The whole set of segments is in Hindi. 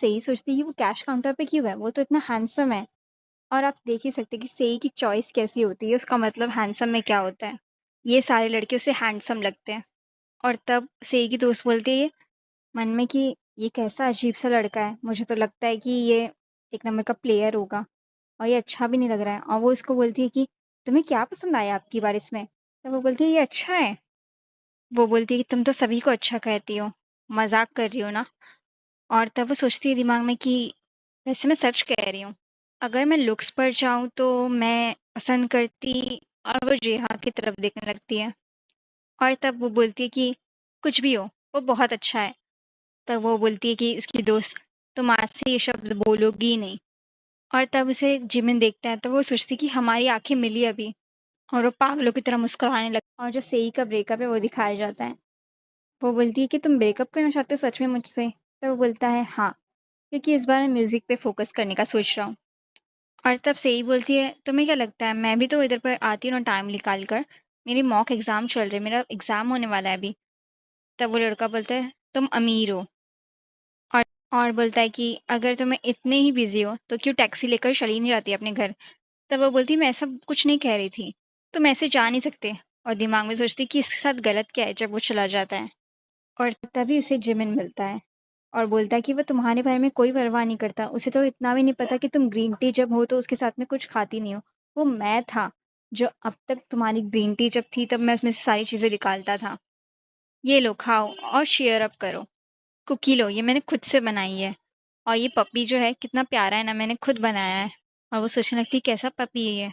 सही सोचती है कि वो कैश काउंटर पे क्यों है? वो तो इतना हैंडसम है। और आप देख ही सकते हैं कि सई की चॉइस कैसी होती है, उसका मतलब हैंडसम में क्या होता है। ये सारे लड़के उसे हैंडसम लगते हैं और तब सई की दोस्त बोलती है मन में कि ये कैसा अजीब-सा लड़का है, मुझे तो लगता है कि ये एक नंबर का प्लेयर होगा और ये अच्छा भी नहीं लग रहा है। और वो उसको बोलती है कि तुम्हें क्या पसंद आया अब की बार इसमें? तो वो बोलती है ये अच्छा है। वो बोलती है कि तुम तो सभी को अच्छा कहती हो, मज़ाक कर रही हो ना? और तब वो सोचती है दिमाग में कि वैसे मैं सच कह रही हूँ। अगर मैं लुक्स पर जाऊँ तो मैं पसंद करती और वो जेहा की तरफ देखने लगती है। और तब वो बोलती है कि कुछ भी हो, वो बहुत अच्छा है। तब वो बोलती है कि उसकी दोस्त तुम आज से ये शब्द बोलोगी ही नहीं। और तब उसे जिमिन देखता है तो वो सोचती है कि हमारी आँखें मिली अभी और वो पागलों की तरह मुस्कुराने लगता है और जो सेई का ब्रेकअप है वो दिखाया जाता है। वो बोलती है कि तुम ब्रेकअप करना चाहते हो सच में मुझसे? तो वो बोलता है हाँ, क्योंकि इस बार मैं म्यूज़िक पे फ़ोकस करने का सोच रहा हूँ। और तब सेई बोलती है तुम्हें क्या लगता है मैं भी तो इधर पर आती हूँ ना टाइम निकाल कर, मेरी मॉक एग्ज़ाम चल रही है, मेरा एग्ज़ाम होने वाला है अभी। तब वो लड़का बोलता है तुम अमीर हो। और और बोलता है कि अगर तुम्हें इतने ही बिज़ी हो तो क्यों टैक्सी लेकर चली नहीं जाती अपने घर? तब वो बोलती मैं ऐसा कुछ नहीं कह रही थी, तुम ऐसे जा नहीं सकते। और दिमाग में सोचती कि इसके साथ गलत क्या है जब वो चला जाता है। और तभी उसे जिमिन मिलता है और बोलता है कि वो तुम्हारे बारे में कोई परवाह नहीं करता। उसे तो इतना भी नहीं पता कि तुम ग्रीन टी जब हो तो उसके साथ में कुछ खाती नहीं हो। वो मैं था जो अब तक तुम्हारी ग्रीन टी जब थी तब मैं उसमें से सारी चीज़ें निकालता था। ये लो खाओ और शेयर अप करो। कुकी लो ये मैंने खुद से बनाई है। और ये पपी जो है कितना प्यारा है ना मैंने खुद बनाया है। और वो सोचने लगती है कैसा पपी है ये।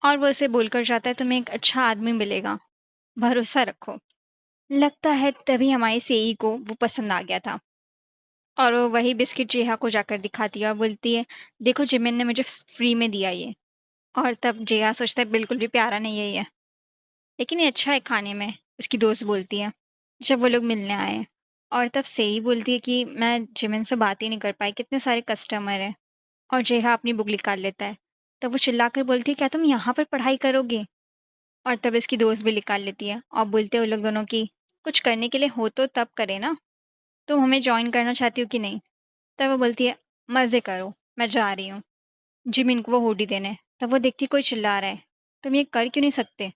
और वो उसे बोलकर जाता है तुम्हें एक अच्छा आदमी मिलेगा, भरोसा रखो। लगता है तभी हमारी सेई को वो पसंद आ गया था। और वो वही बिस्किट जेहा को जाकर दिखाती है और बोलती है देखो जिमिन ने मुझे फ्री में दिया ये। और तब जेहा सोचता है बिल्कुल भी प्यारा नहीं है ये, लेकिन ये अच्छा है खाने में, उसकी दोस्त बोलती है जब वो लोग मिलने आए। और तब सेई बोलती है कि मैं जिमिन से बात ही नहीं कर पाई, कितने सारे कस्टमर हैं। और जेहा अपनी बुक निकाल लेता है। तब वो चिल्लाकर बोलती है क्या तुम यहाँ पर पढ़ाई करोगे? और तब इसकी दोस्त भी निकाल लेती है और बोलते हैं वो लोग दोनों की कुछ करने के लिए हो तो तब करे ना, तुम हमें जॉइन करना चाहती हो कि नहीं? तब वो बोलती है मज़े करो, मैं जा रही हूँ जिमिन को वो हुडी देने। तब वो देखती है कोई चिल्ला रहा है, तुम ये कर क्यों नहीं सकते?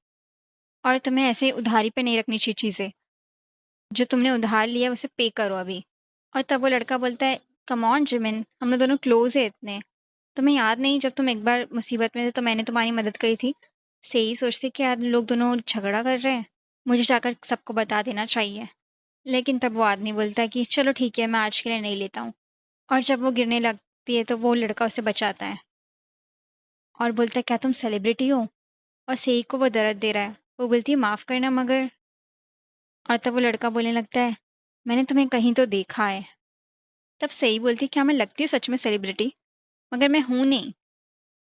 और तुम्हें ऐसे उधारी पे नहीं रखनी चाहिए चीज़ें, जो तुमने उधार लिया उसे पे करो अभी। और तब वो लड़का बोलता है कम ऑन जिमिन, हम लोग दोनों क्लोज़ है इतने, तुम्हें याद नहीं जब तुम एक बार मुसीबत में थे तो मैंने तुम्हारी मदद करी थी? सही सोचते कि यार लोग दोनों झगड़ा कर रहे हैं, मुझे जाकर सबको बता देना चाहिए। लेकिन तब वो आदमी बोलता है कि चलो ठीक है मैं आज के लिए नहीं लेता हूँ। और जब वो गिरने लगती है तो वो लड़का उसे बचाता है और बोलता है क्या तुम सेलिब्रिटी हो? और सेई को वो दर्द दे रहा है। वो बोलती है माफ़ करना मगर। और तब वो लड़का बोलने लगता है मैंने तुम्हें कहीं तो देखा है। तब सेई बोलती है क्या मैं लगती हूँ सच में सेलिब्रिटी? मगर मैं हूँ नहीं,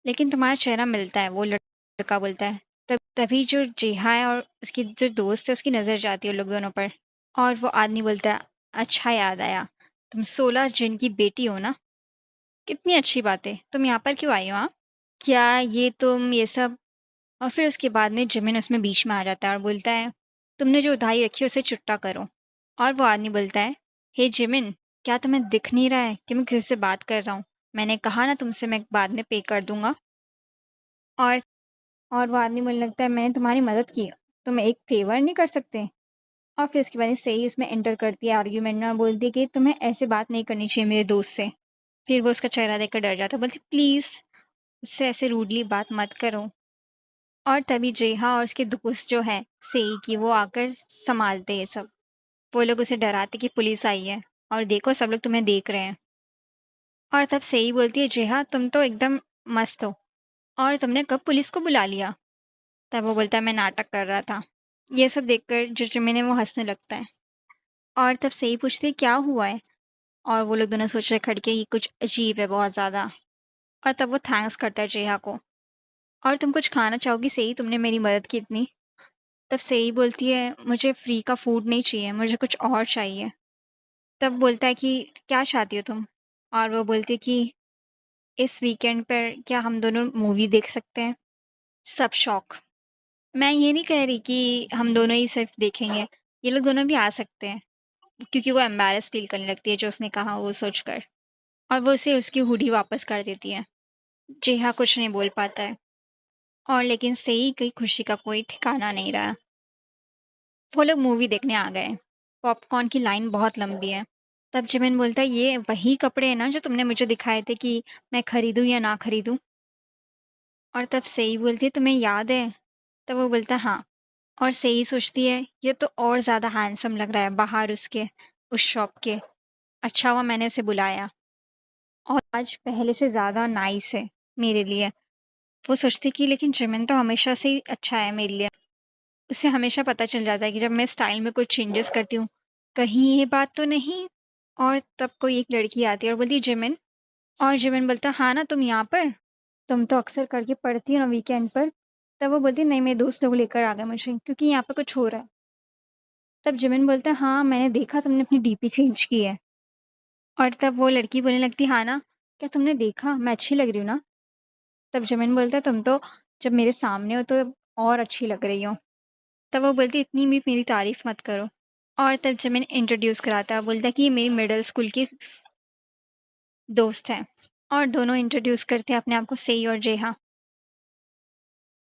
लेकिन तुम्हारा चेहरा मिलता है। वो लड़का बोलता है तभी जो जेहा है और उसकी जो दोस्त है उसकी नज़र जाती है उन लोग दोनों पर। और वो आदमी बोलता है अच्छा याद आया, तुम 16 जिन की बेटी हो ना? कितनी अच्छी बात है, तुम यहाँ पर क्यों आई हो हाँ? क्या ये तुम ये सब। और फिर उसके बाद में जिमिन उसमें बीच में आ जाता है और बोलता है तुमने जो उधारी रखी है उसे चुकता करो। और वो आदमी बोलता है हे जिमिन, क्या तुम्हें दिख नहीं रहा है कि मैं किसी से बात कर रहा हूँ? मैंने कहा ना तुमसे मैं बाद में पे कर दूंगा। और और वो आदमी बोलने लगता है मैंने तुम्हारी मदद की, तुम एक फेवर नहीं कर सकते? और फिर उसके बाद सही उसमें एंटर करती है आर्ग्यूमेंट में और बोलती है कि तुम्हें ऐसे बात नहीं करनी चाहिए मेरे दोस्त से। फिर वो उसका चेहरा देखकर डर जाता है, बोलती प्लीज़ उससे ऐसे रूडली बात मत करो। और तभी जेहा और उसके दोस्त जो है सेई की वो आकर संभालते ये सब। वो लोग उसे डराते कि पुलिस आई है और देखो सब लोग तुम्हें देख रहे हैं। और तब सेई बोलती है जेहा तुम तो एकदम मस्त हो और तुमने कब पुलिस को बुला लिया? तब वो बोलता है मैं नाटक कर रहा था। ये सब देखकर जो जिमिन है वो हंसने लगता है। और तब सेई पूछती है क्या हुआ है? और वो लोग दोनों सोच रहे खड़ के ये कुछ अजीब है बहुत ज़्यादा। और तब वो थैंक्स करता है जेहा को। और तुम कुछ खाना चाहोगी सेई, तुमने मेरी मदद की इतनी? तब सेई बोलती है मुझे फ्री का फूड नहीं चाहिए, मुझे कुछ और चाहिए। तब बोलता है कि क्या चाहती हो तुम? और वो बोलती है कि इस वीकेंड पर क्या हम दोनों मूवी देख सकते हैं? सब शौक। मैं ये नहीं कह रही कि हम दोनों ही सिर्फ देखेंगे, ये लोग दोनों भी आ सकते हैं। क्योंकि वो एम्बैरेस फील करने लगती है जो उसने कहा वो सोचकर। और वो उसे उसकी हुडी वापस कर देती है। जेहा कुछ नहीं बोल पाता है और लेकिन सेई की खुशी का कोई ठिकाना नहीं रहा। वो लोग मूवी देखने आ गए। पॉपकॉर्न की लाइन बहुत लंबी है। तब जिमिन बोलता है, "ये वही कपड़े हैं ना जो तुमने मुझे दिखाए थे कि मैं खरीदूँ या ना खरीदूँ?" और तब सेई बोलती है, "तुम्हें याद है?" तब वो बोलता है, "हाँ।" और सेई सोचती है, "ये तो और ज़्यादा हैंडसम लग रहा है बाहर उसके, उस शॉप के। अच्छा हुआ मैंने उसे बुलाया और आज पहले से ज़्यादा नाइस है मेरे लिए।" वो सोचती है कि लेकिन जिमिन तो हमेशा से ही अच्छा है मेरे लिए। उसे हमेशा पता चल जाता है कि जब मैं स्टाइल में कुछ चेंजेस करती हूँ, कहीं ये बात तो नहीं? और तब कोई एक लड़की आती है और बोलती है, "जिमिन?" और जिमिन बोलता है, "हाँ ना, तुम यहाँ पर? तुम तो अक्सर करके पढ़ती हो ना वीकेंड पर।" तब वो बोलती है, "नहीं, मेरे दोस्त लोग लेकर आ गए मुझे क्योंकि यहाँ पे कुछ हो रहा है।" तब जिमिन बोलता है, "हाँ, मैंने देखा तुमने अपनी डीपी चेंज की है।" और तब वो लड़की बोलने लगती है, "हाँ ना, क्या तुमने देखा? मैं अच्छी लग रही हूँ ना?" तब जिमिन बोलता है, "तुम तो जब मेरे सामने हो तो और अच्छी लग रही हो।" तब वो बोलती है, "इतनी भी मेरी तारीफ़ मत करो।" और तब जिमिन इंट्रोड्यूस कराता है, बोलता है कि ये मेरी मिडल स्कूल की दोस्त हैं और दोनों इंट्रोड्यूस करते हैं अपने आप को सेई और जेहा।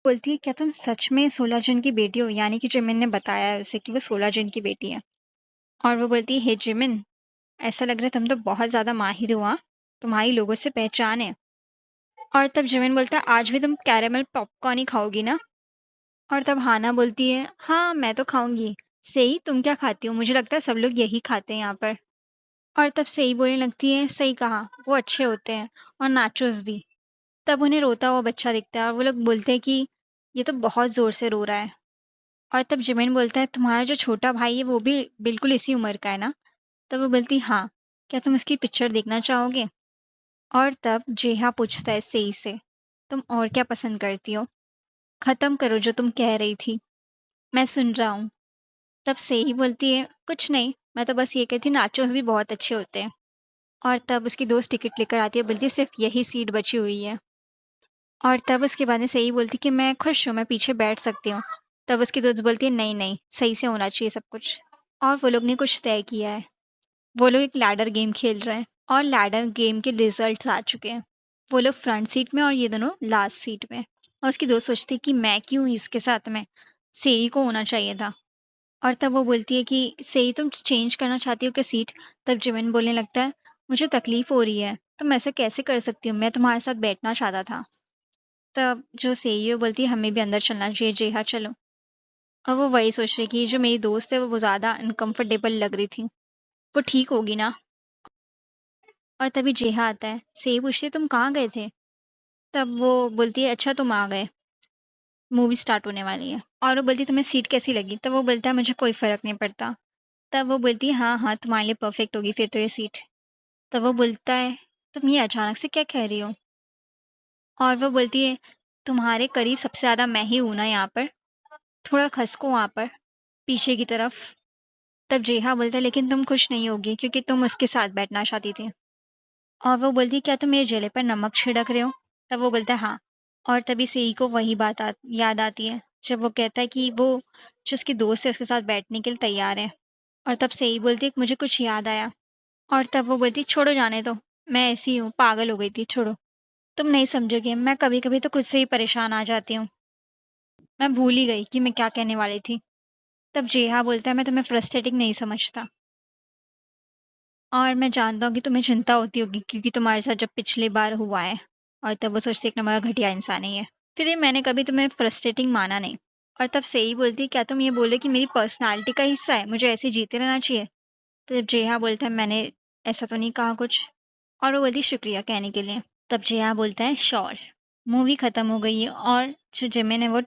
बोलती है, "क्या तुम सच में 16 जन की बेटी हो?" यानी कि जिमिन ने बताया है उसे कि वो 16 जन की बेटी है। और वो बोलती है, "हे जिमिन, ऐसा लग रहा है तुम तो बहुत ज़्यादा माहिर हो हाँ, तुम्हारी लोगों से पहचान है।" और तब जिमिन बोलता है, "आज भी तुम कैरेमल पॉपकॉर्न ही खाओगी ना?" और तब हाना बोलती है, "हाँ, मैं तो खाऊँगी। सेई तुम क्या खाती हो? मुझे लगता है सब लोग यही खाते हैं यहाँ पर।" और तब सेई बोलने लगती है, "सही कहा, वो अच्छे होते हैं और नाचोस भी।" तब उन्हें रोता हुआ बच्चा दिखता है और वो लोग बोलते हैं कि ये तो बहुत ज़ोर से रो रहा है। और तब जिमिन बोलता है, "तुम्हारा जो छोटा भाई है वो भी बिल्कुल इसी उम्र का है ना?" तब वो बोलती, "हाँ, क्या तुम उसकी पिक्चर देखना चाहोगे?" और तब जेहा पूछता है सेई से, "तुम और क्या पसंद करती हो? ख़त्म करो जो तुम कह रही थी, मैं सुन रहा हूँ।" तब सेई बोलती है, "कुछ नहीं, मैं तो बस ये कहती नाचोस भी बहुत अच्छे होते हैं।" और तब उसकी दोस्त टिकट लेकर आती है, बोलती है, "सिर्फ़ यही सीट बची हुई है।" और तब उसके बाद में सही बोलती कि मैं खुश हूँ, मैं पीछे बैठ सकती हूँ। तब उसकी दोस्त बोलती है, "नहीं, नहीं, सही से होना चाहिए सब कुछ।" और वो लोग ने कुछ तय किया है। वो लोग एक लैडर गेम खेल रहे हैं और लैडर गेम के रिज़ल्ट्स आ चुके हैं। वो लोग फ्रंट सीट में और ये दोनों लास्ट सीट में। और उसकी दोस्त सोचती है कि मैं क्यों इसके साथ में? सेई को होना चाहिए था। और तब वो बोलती है कि, "सेई तुम चेंज करना चाहती हो क्या सीट?" तब जिमिन बोलने लगता है, "मुझे तकलीफ़ हो रही है, तुम ऐसा कैसे कर सकती हो? मैं तुम्हारे साथ बैठना चाहता था।" तब जो सीईओ बोलती है, "हमें भी अंदर चलना चाहिए, जी हाँ, चलो।" और वो वही सोच रही है कि जो मेरी दोस्त है वो ज़्यादा अनकम्फ़र्टेबल लग रही थी, वो ठीक होगी ना? और तभी जेहा आता है, सेई पूछती है, "तुम कहाँ गए थे?" तब वो बोलती है, "अच्छा तुम आ गए, मूवी स्टार्ट होने वाली है।" और वो बोलती है, "तुम्हें सीट कैसी लगी?" तब वो बोलता है, "मुझे कोई फ़र्क नहीं पड़ता।" तब वो बोलती है, "हाँ, हाँ, तुम्हारे लिए परफ़ेक्ट होगी फिर तो ये सीट।" तब वो बोलता है, "तुम ये अचानक से क्या कह रही हो?" और वो बोलती है, "तुम्हारे करीब सबसे ज़्यादा मैं ही हूँ ना यहाँ पर, थोड़ा खसको वहाँ पर, पीछे की तरफ।" तब जेहा बोलता है, "लेकिन तुम खुश नहीं होगी क्योंकि तुम उसके साथ बैठना चाहती थी।" और वो बोलती है, "क्या तुम मेरे जले पर नमक छिड़क रहे हो?" तब वो बोलता है, "हाँ।" और तभी सेई को वही बात याद आती है, जब वो कहता है कि वो जो उसकी दोस्त है उसके साथ बैठने के लिए तैयार है। और तब सेई बोलती है, "मुझे कुछ याद आया।" और तब वो बोलती है, "छोड़ो जाने दो, मैं ऐसी ही हूँ, पागल हो गई थी, छोड़ो। तुम नहीं समझोगे, मैं कभी-कभी तो खुद से ही परेशान आ जाती हूँ। मैं भूल ही गई कि मैं क्या कहने वाली थी।" तब जेहा बोलता है, "मैं तुम्हें फ्रस्ट्रेटिंग नहीं समझता। और मैं जानता हूँ कि तुम्हें चिंता होती होगी क्योंकि तुम्हारे साथ जब पिछली बार हुआ है।" और तब वो सोचती है एक नंबर का घटिया इंसान है ये। फिर ये मैंने कभी तुम्हें फ्रस्ट्रेटिंग माना नहीं। और तब से ही बोलती है, "क्या तुम ये बोले कि मेरी पर्सनैलिटी का हिस्सा है, मुझे ऐसे जीते रहना चाहिए?" तब जेहा बोलता है, "मैंने ऐसा तो नहीं कहा कुछ।" और वो बोलती है, "शुक्रिया कहने के लिए।" तब जेहा बोलता है, "श्योर।" मूवी खत्म हो गई है और जो जिमिन है वो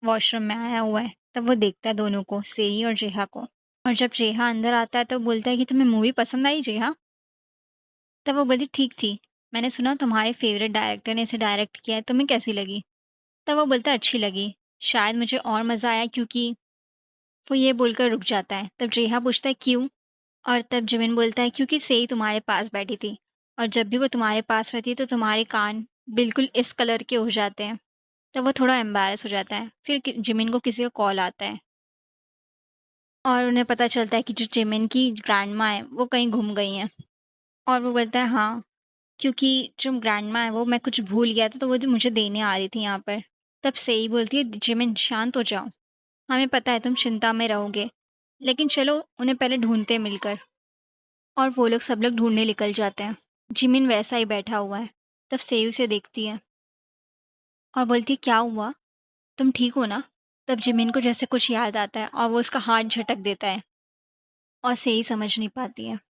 वॉशरूम में आया हुआ है। तब वो देखता है दोनों को, सेई और जेहा को। और जब जेहा अंदर आता है तो बोलता है कि, "तुम्हें मूवी पसंद आई जेहा?" तब वो बोलती, "ठीक थी। मैंने सुना तुम्हारे फ़ेवरेट डायरेक्टर ने इसे डायरेक्ट किया है, तुम्हें कैसी लगी?" तब वो बोलता है, "अच्छी लगी। शायद मुझे और मज़ा आया क्योंकि" वो ये बोलकर रुक जाता है। तब जेहा पूछता है, "क्यों?" और तब जिमिन बोलता है, "क्योंकि सेई तुम्हारे पास बैठी थी और जब भी वो तुम्हारे पास रहती है तो तुम्हारे कान बिल्कुल इस कलर के हो जाते हैं।" तब वो थोड़ा एम्बैरेस हो जाता है। फिर जिमिन को किसी का कॉल आता है और उन्हें पता चलता है कि जो जिमिन की ग्रैंडमा है वो कहीं गुम गई हैं। और वो बोलता है, "हाँ।" क्योंकि जो ग्रैंडमा है वो मैं कुछ भूल गया था, तो वो जो मुझे देने आ रही थी यहाँ पर। तब सेई बोलती है, "जिमिन शांत हो जाओ। हमें पता है तुम चिंता में रहोगे, लेकिन चलो उन्हें पहले ढूँढते हैं मिलकर।" और वो लोग सब लोग ढूँढने निकल जाते हैं। जिमिन वैसा ही बैठा हुआ है। तब सेई उसे देखती है और बोलती है, "क्या हुआ? तुम ठीक हो ना?" तब जिमिन को जैसे कुछ याद आता है और वो उसका हाथ झटक देता है और सेई समझ नहीं पाती है।